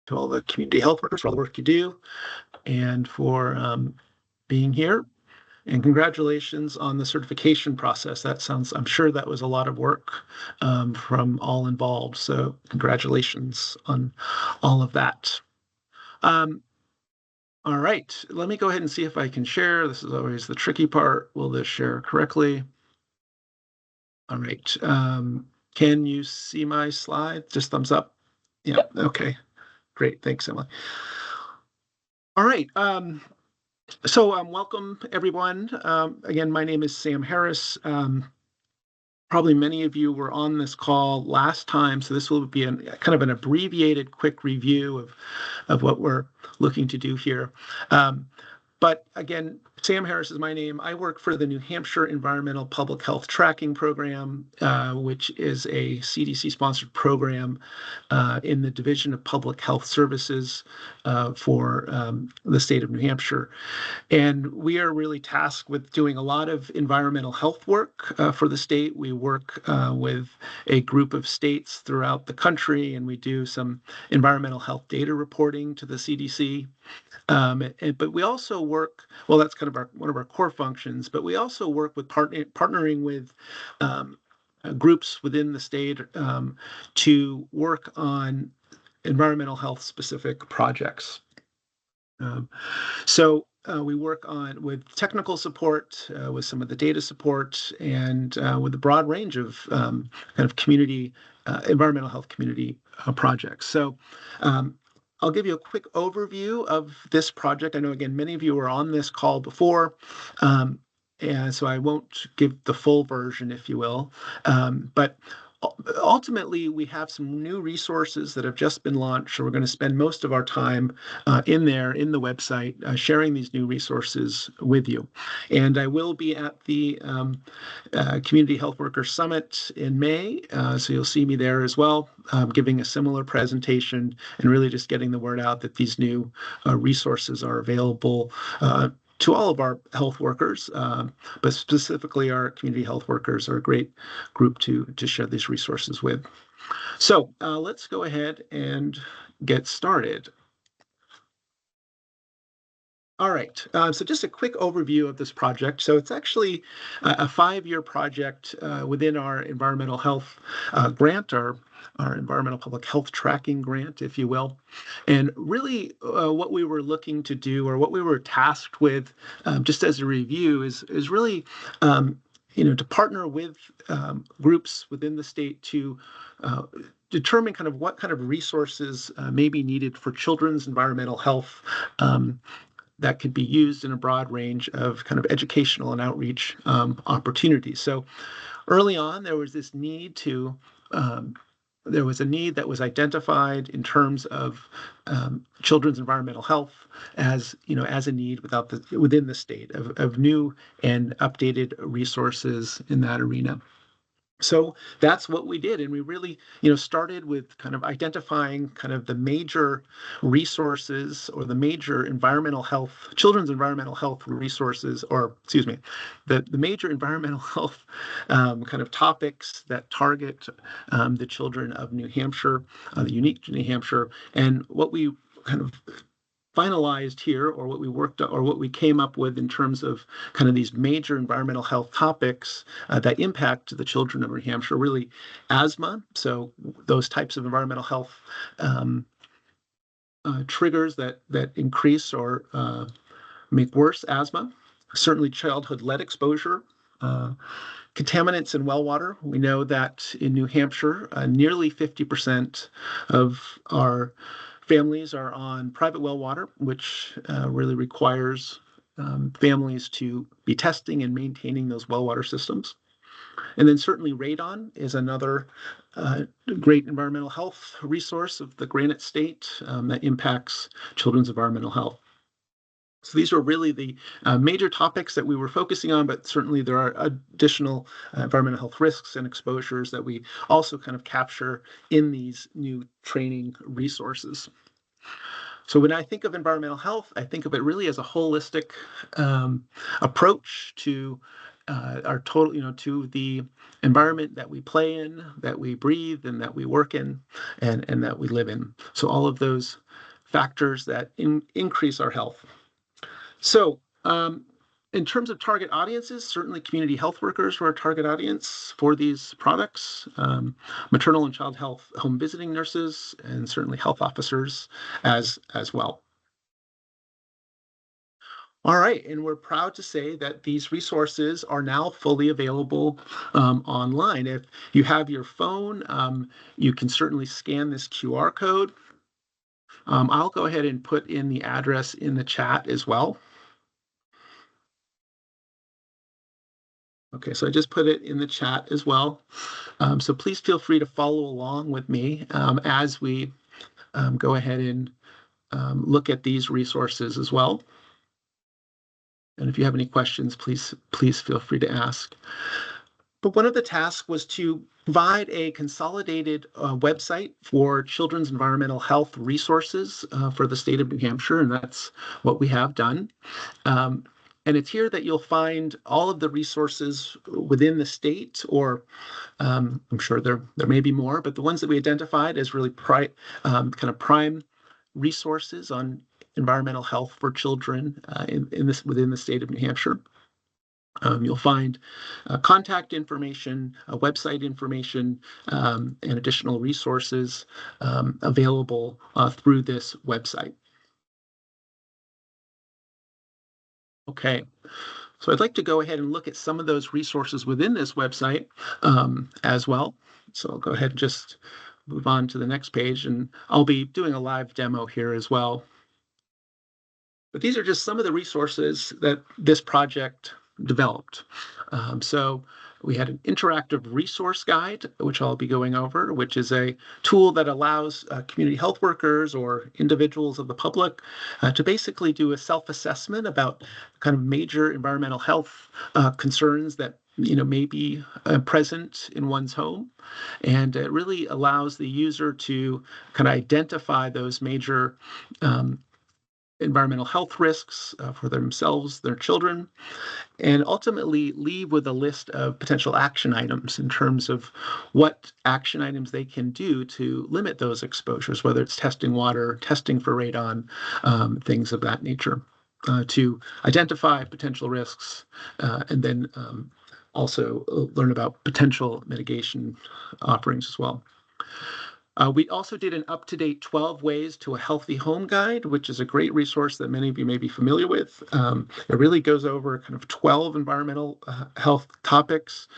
to all the community health workers for all the work you do and for being here. And congratulations on the certification process. I'm sure that was a lot of work from all involved. So congratulations on all of that. All right, let me go ahead and see if I can share. This is always the tricky part. Will this share correctly? All right. Can you see my slide? Just thumbs up. Yeah. Okay. Great. Thanks, Emily. All right. So welcome, everyone. Again, my name is Sam Harris. Probably many of you were on this call last time, so this will be kind of an abbreviated quick review of what we're looking to do here. But again, Sam Harris is my name. I work for the New Hampshire Environmental Public Health Tracking Program, which is a CDC-sponsored program in the Division of Public Health Services for the state of New Hampshire. And we are really tasked with doing a lot of environmental health work for the state. We work with a group of states throughout the country, and we do some environmental health data reporting to the CDC. But we also work, well, that's kind of one of our core functions, but we also work with partnering with groups within the state to work on environmental health specific projects. So we work with technical support, with some of the data support, and with a broad range of kind of community, environmental health community projects. So I'll give you a quick overview of this project. I know, again, many of you were on this call before, and so I won't give the full version, if you will. But ultimately, we have some new resources that have just been launched, so we're going to spend most of our time in the website, sharing these new resources with you. And I will be at the Community Health Workers Summit in May, so you'll see me there as well, giving a similar presentation and really just getting the word out that these new resources are available to all of our health workers, but specifically our community health workers are a great group to share these resources with. So let's go ahead and get started. All right, so just a quick overview of this project. So it's actually a 5-year project within our environmental health grant, our environmental public health tracking grant, if you will. And really what we were looking to do, or what we were tasked with, just as a review, is really to partner with groups within the state to determine kind of what kind of resources may be needed for children's environmental health that could be used in a broad range of kind of educational and outreach opportunities. So early on, there was this need there was a need that was identified in terms of children's environmental health as a need within the state of new and updated resources in that arena. So that's what we did, and we really, started with kind of identifying kind of the major resources or the major children's environmental health resources, or excuse me, the major environmental health kind of topics that target the children of New Hampshire, the unique to New Hampshire, and what we kind of finalized here, or what we worked or what we came up with in terms of kind of these major environmental health topics that impact the children of New Hampshire, really asthma. So those types of environmental health triggers that increase or make worse asthma, certainly childhood lead exposure, contaminants in well water. We know that in New Hampshire, nearly 50% of our families are on private well water, which really requires families to be testing and maintaining those well water systems. And then certainly radon is another great environmental health resource of the Granite State that impacts children's environmental health. So these were really the major topics that we were focusing on, but certainly there are additional environmental health risks and exposures that we also kind of capture in these new training resources. So when I think of environmental health, I think of it really as a holistic approach to our total, to the environment that we play in, that we breathe, and that we work in, and that we live in. So all of those factors that increase our health. So, in terms of target audiences, certainly community health workers are our target audience for these products, maternal and child health home visiting nurses, and certainly health officers as well. All right, and we're proud to say that these resources are now fully available online. If you have your phone, you can certainly scan this QR code. I'll go ahead and put in the address in the chat as well. Okay, so I just put it in the chat as well. So please feel free to follow along with me as we go ahead and look at these resources as well. And if you have any questions, please feel free to ask. But one of the tasks was to provide a consolidated website for children's environmental health resources for the state of New Hampshire, and that's what we have done. And it's here that you'll find all of the resources within the state, or I'm sure there may be more, but the ones that we identified as really kind of prime resources on environmental health for children within the state of New Hampshire. You'll find contact information, website information, and additional resources available through this website. Okay, so I'd like to go ahead and look at some of those resources within this website as well. So I'll go ahead and just move on to the next page, and I'll be doing a live demo here as well. But these are just some of the resources that this project developed. So we had an interactive resource guide, which I'll be going over, which is a tool that allows community health workers or individuals of the public to basically do a self-assessment about kind of major environmental health concerns that may be present in one's home. And it really allows the user to kind of identify those major environmental health risks for themselves, their children, and ultimately leave with a list of potential action items in terms of what action items they can do to limit those exposures, whether it's testing water, testing for radon, things of that nature, to identify potential risks and then also learn about potential mitigation offerings as well. We also did an up-to-date 12 Ways to a Healthy Home Guide, which is a great resource that many of you may be familiar with. It really goes over kind of 12 environmental health topics.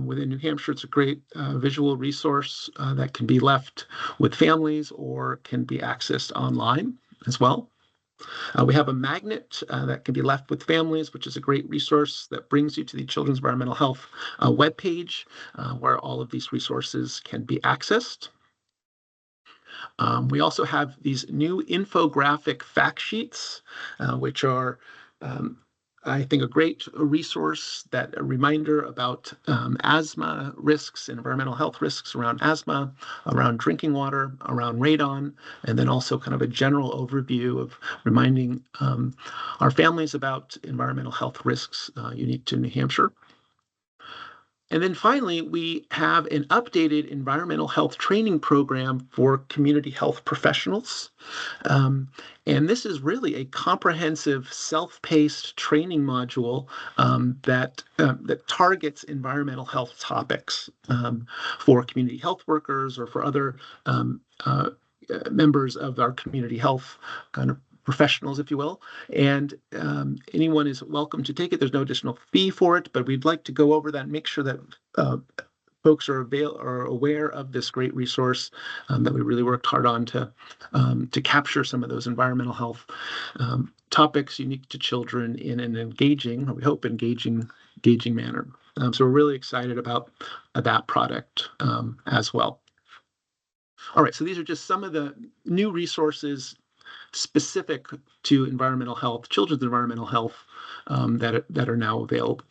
Within New Hampshire, it's a great visual resource that can be left with families or can be accessed online as well. We have a magnet that can be left with families, which is a great resource that brings you to the Children's Environmental Health webpage, where all of these resources can be accessed. We also have these new infographic fact sheets, which are, I think, a great resource, that a reminder about asthma risks and environmental health risks around asthma, around drinking water, around radon, and then also kind of a general overview of reminding our families about environmental health risks unique to New Hampshire. And then finally, we have an updated environmental health training program for community health professionals. And this is really a comprehensive self-paced training module that targets environmental health topics for community health workers or for other members of our community health kind of professionals, if you will, and anyone is welcome to take it. There's no additional fee for it, but we'd like to go over that and make sure that folks are aware of this great resource that we really worked hard on to capture some of those environmental health topics unique to children in an engaging, or we hope engaging manner. So we're really excited about that product as well. All right, so these are just some of the new resources specific to environmental health, children's environmental health, that are now available.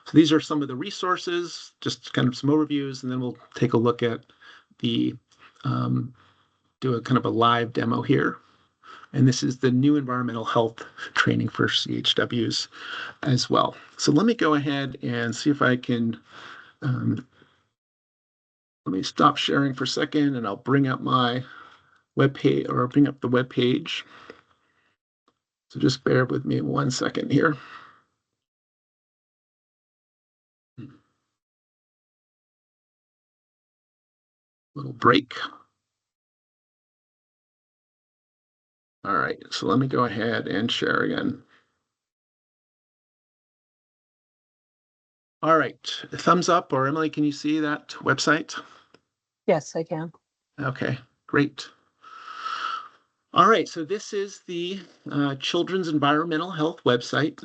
So these are some of the resources, just kind of some overviews, and then we'll take a look at do a kind of a live demo here. And this is the new environmental health training for CHWs as well. So let me go ahead and see if I can, let me stop sharing for a second, and I'll bring up my web page or bring up the web page. So just bear with me 1 second here. Little break. All right, so let me go ahead and share again. All right, thumbs up, or Emily, can you see that website? Yes, I can. Okay, great. All right, so this is the Children's Environmental Health website,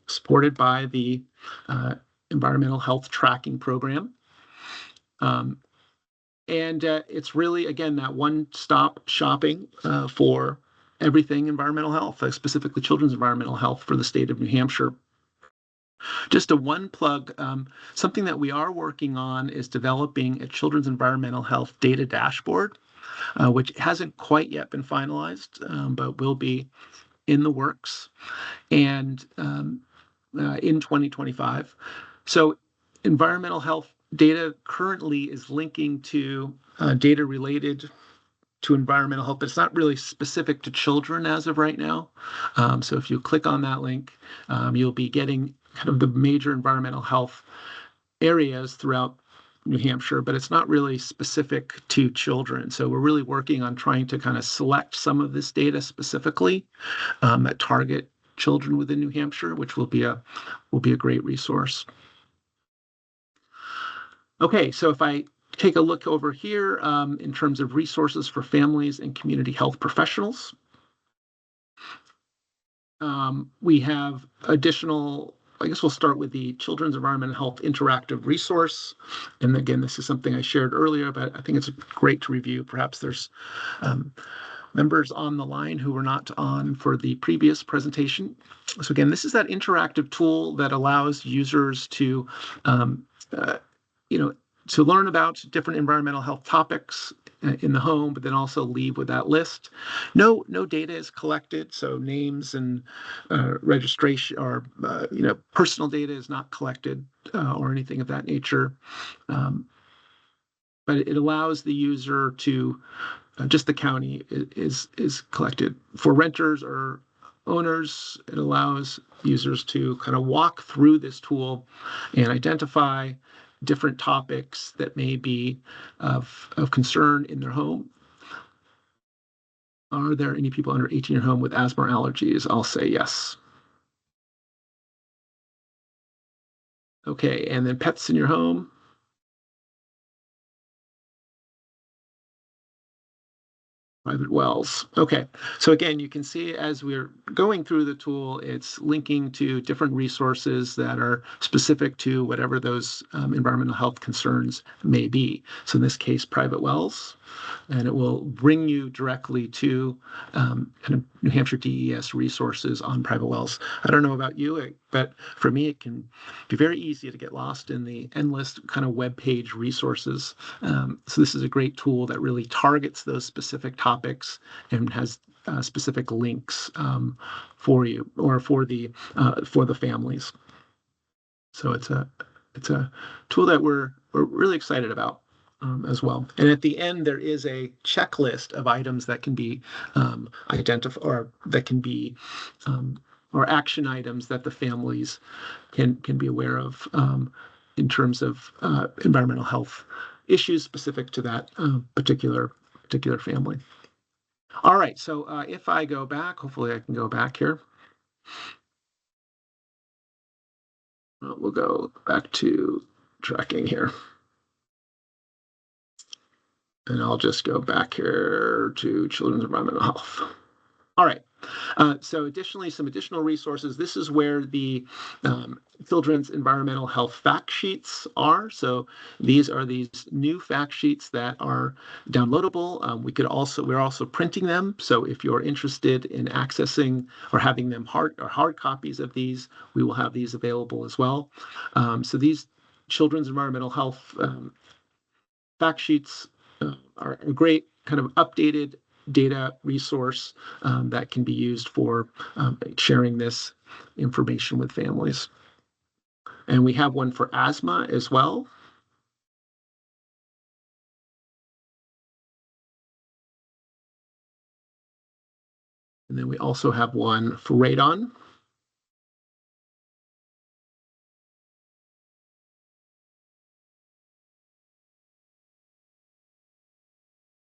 supported by the Environmental Health Tracking Program. And it's really, again, that one-stop shopping for everything environmental health, specifically children's environmental health for the state of New Hampshire. Just a one plug, something that we are working on is developing a children's environmental health data dashboard, which hasn't quite yet been finalized, but will be in the works and in 2025. So environmental health data currently is linking to data related to environmental health, but it's not really specific to children as of right now. So if you click on that link, you'll be getting kind of the major environmental health areas throughout New Hampshire, but it's not really specific to children. So we're really working on trying to kind of select some of this data specifically that target children within New Hampshire, which will be a great resource. Okay, so if I take a look over here in terms of resources for families and community health professionals, we have additional, I guess we'll start with the Children's Environmental Health Interactive Resource. And again, this is something I shared earlier, but I think it's great to review. Perhaps there's members on the line who were not on for the previous presentation. So again, this is that interactive tool that allows users to, to learn about different environmental health topics in the home, but then also leave with that list. No data is collected, so names and registration or personal data is not collected or anything of that nature. But it allows the user to just the county is collected. For renters or owners, it allows users to kind of walk through this tool and identify different topics that may be of concern in their home. Are there any people under 18 in your home with asthma or allergies? I'll say yes. Okay, and then pets in your home. Private wells. Okay, so again, you can see as we're going through the tool, it's linking to different resources that are specific to whatever those environmental health concerns may be. So in this case, private wells, and it will bring you directly to kind of New Hampshire DES resources on private wells. I don't know about you, but for me, it can be very easy to get lost in the endless kind of web page resources. So this is a great tool that really targets those specific topics and has specific links for you or for the families. So it's a tool that we're really excited about as well. And at the end, there is a checklist of items that can be identified or that can be or action items that the families can be aware of in terms of environmental health issues specific to that particular family. All right, so if I go back, hopefully I can go back here. We'll go back to tracking here. And I'll just go back here to Children's Environmental Health. All right. So additionally, some additional resources. This is where the children's environmental health fact sheets are. So these are these new fact sheets that are downloadable. We're also printing them. So if you're interested in accessing or having them hard copies of these, we will have these available as well. So these children's environmental health fact sheets are a great kind of updated data resource that can be used for sharing this information with families. And we have one for asthma as well. And then we also have one for radon.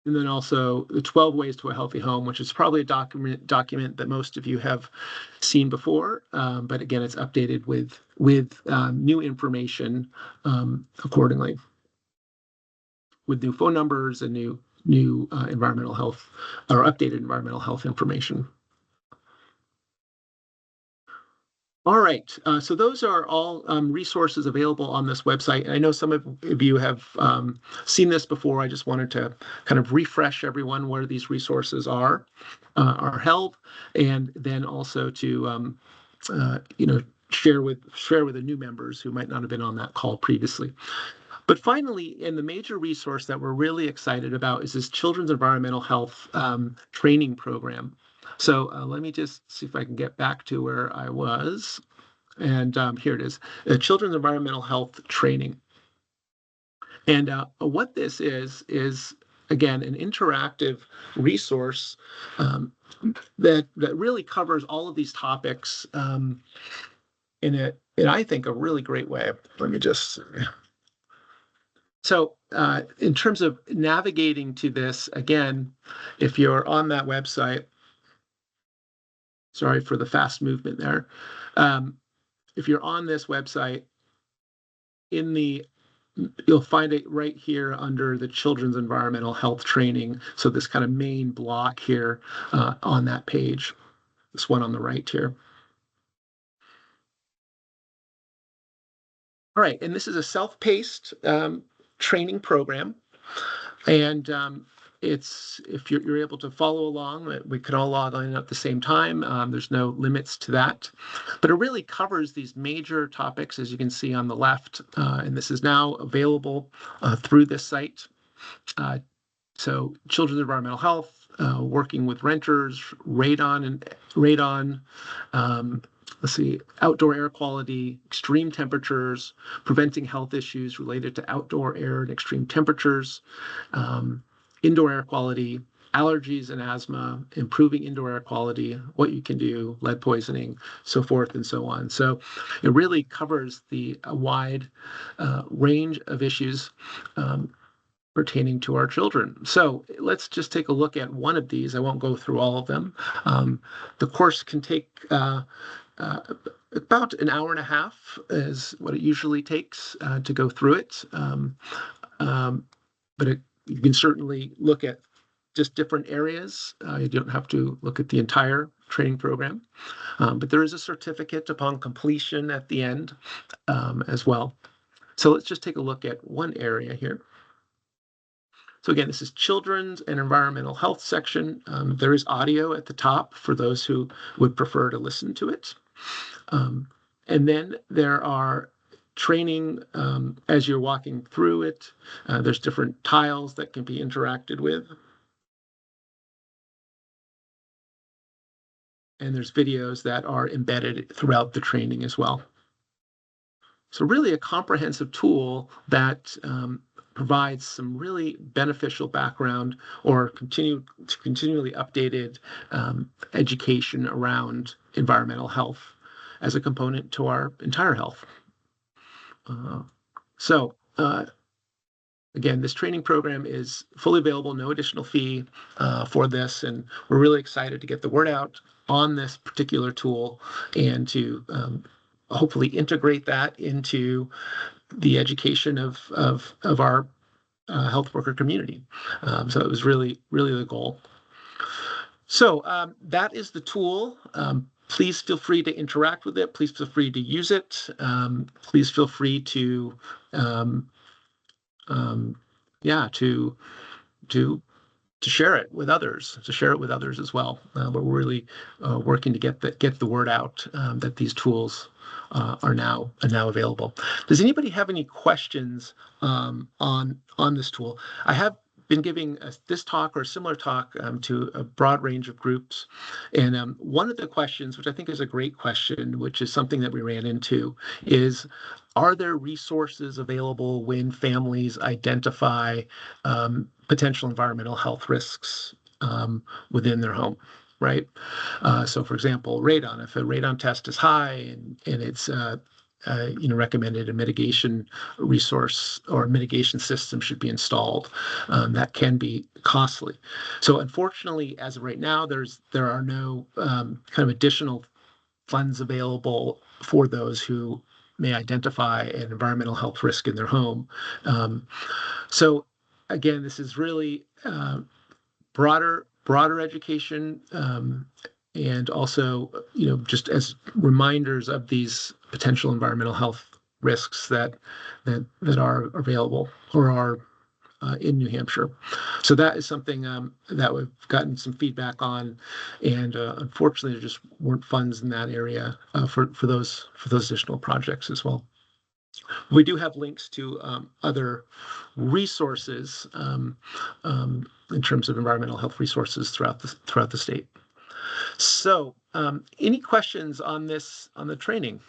And then also the 12 Ways to a Healthy Home, which is probably a document that most of you have seen before. But again, it's updated with new information accordingly, with new phone numbers and new environmental health or updated environmental health information. All right, so those are all resources available on this website. I know some of you have seen this before. I just wanted to kind of refresh everyone where these resources are held, and then also to share with the new members who might not have been on that call previously. But finally, and the major resource that we're really excited about is this Children's Environmental Health training program. So let me just see if I can get back to where I was. And here it is, Children's Environmental Health Training. And what this is, again, an interactive resource that really covers all of these topics in I think, a really great way. Let me just... So in terms of navigating to this, again, if you're on that website, sorry for the fast movement there. If you're on this website, you'll find it right here under the Children's Environmental Health Training. So this kind of main block here on that page, this one on the right here. All right, and this is a self-paced training program. And it's, if you're able to follow along, we can all log in at the same time. There's no limits to that. But it really covers these major topics, as you can see on the left. And this is now available through this site. So children's environmental health, working with renters, radon, let's see, outdoor air quality, extreme temperatures, preventing health issues related to outdoor air and extreme temperatures, indoor air quality, allergies and asthma, improving indoor air quality, what you can do, lead poisoning, so forth and so on. So it really covers a wide range of issues pertaining to our children. So let's just take a look at one of these. I won't go through all of them. The course can take about an hour and a half is what it usually takes to go through it. But you can certainly look at just different areas. You don't have to look at the entire training program. But there is a certificate upon completion at the end as well. So let's just take a look at one area here. So again, this is Children's and Environmental Health section. There is audio at the top for those who would prefer to listen to it. And then there are training as you're walking through it. There's different tiles that can be interacted with. And there's videos that are embedded throughout the training as well. So really a comprehensive tool that provides some really beneficial background or continually updated education around environmental health as a component to our entire health. Again, this training program is fully available, no additional fee for this, and we're really excited to get the word out on this particular tool and to hopefully integrate that into the education of our health worker community. So it was really, really the goal. So that is the tool. Please feel free to interact with it. Please feel free to use it. Please feel free to share it with others, as well. But we're really working to get the word out that these tools are now available. Does anybody have any questions on this tool? I have been giving this talk or a similar talk to a broad range of groups, and one of the questions, which I think is a great question, which is something that we ran into, is: are there resources available when families identify potential environmental health risks within their home? right? So, for example, radon. If a radon test is high and it's recommended a mitigation resource or a mitigation system should be installed, that can be costly. So, unfortunately, as of right now, there are no kind of additional funds available for those who may identify an environmental health risk in their home. So again, this is really broader education, and also just as reminders of these potential environmental health risks that are available or are in New Hampshire. So that is something that we've gotten some feedback on, and unfortunately, there just weren't funds in that area for those additional projects as well. We do have links to other resources in terms of environmental health resources throughout the state. So, any questions on the training?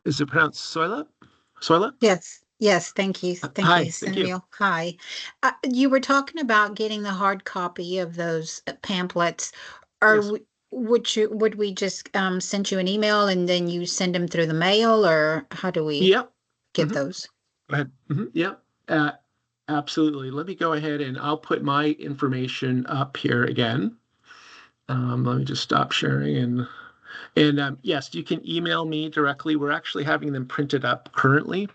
Is it pronounced Soila? Soila? Yes, yes, thank you. Thank Hi, you, thank you. Samuel. Hi. You were talking about getting the hard copy of those pamphlets. Yes. Would we just send you an email and then you send them through the mail, or how do we Yep. get Mhm. those? Go ahead. Yep. Absolutely. Let me go ahead and I'll put my information up here again. Let me just stop sharing and yes, you can email me directly. We're actually having them printed up currently,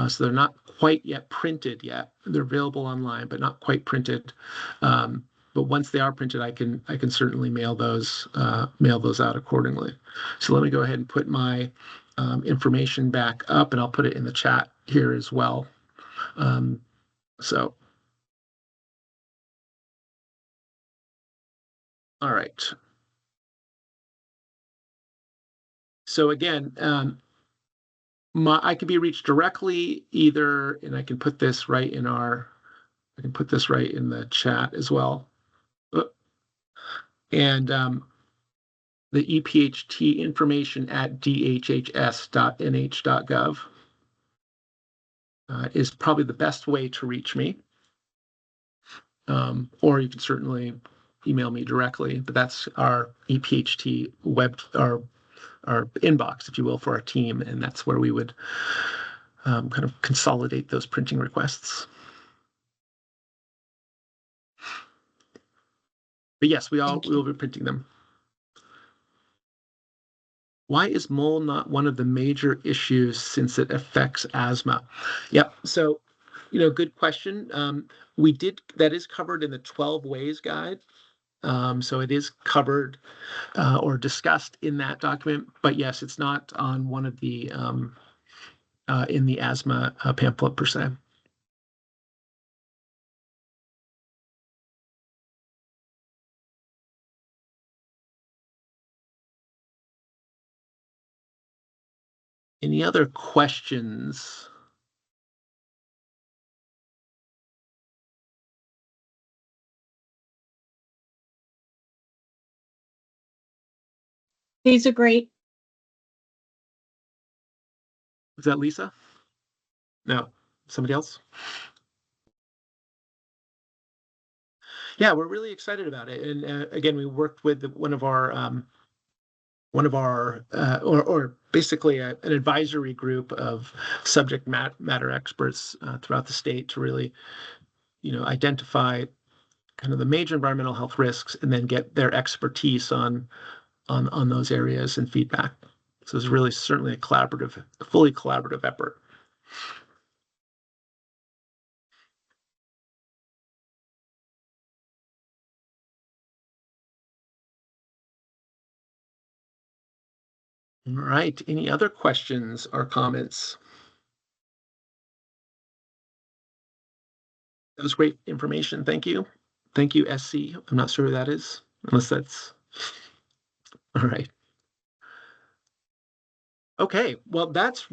so they're not quite yet printed yet. They're available online, but not quite printed. But once they are printed, I can certainly mail those out accordingly. So let me go ahead and put my information back up, and I'll put it in the chat here as well. So, all right. So again, I can be reached directly either, and I can put this right in the chat as well. And the EPHT information at dhhs.nh.gov is probably the best way to reach me. Or you can certainly email me directly, but that's our EPHT our inbox, if you will, for our team, and that's where we would kind of consolidate those printing requests. But yes, we will be printing them. Why is mold not one of the major issues since it affects asthma? Yep. So, good question. That is covered in the 12 Ways Guide. So it is covered or discussed in that document. But yes, it's not on one of the in the asthma pamphlet per se. Any other questions? These are great. Is that Lisa? No, somebody else? Yeah, we're really excited about it. And again, we worked with one of our or basically an advisory group of subject matter experts throughout the state to really, identify kind of the major environmental health risks and then get their expertise on those areas and feedback. So it's really certainly a fully collaborative effort. All right. Any other questions or comments? That was great information. Thank you. Thank you, SC. I'm not sure who that is, unless that's all right. Okay. Well, that's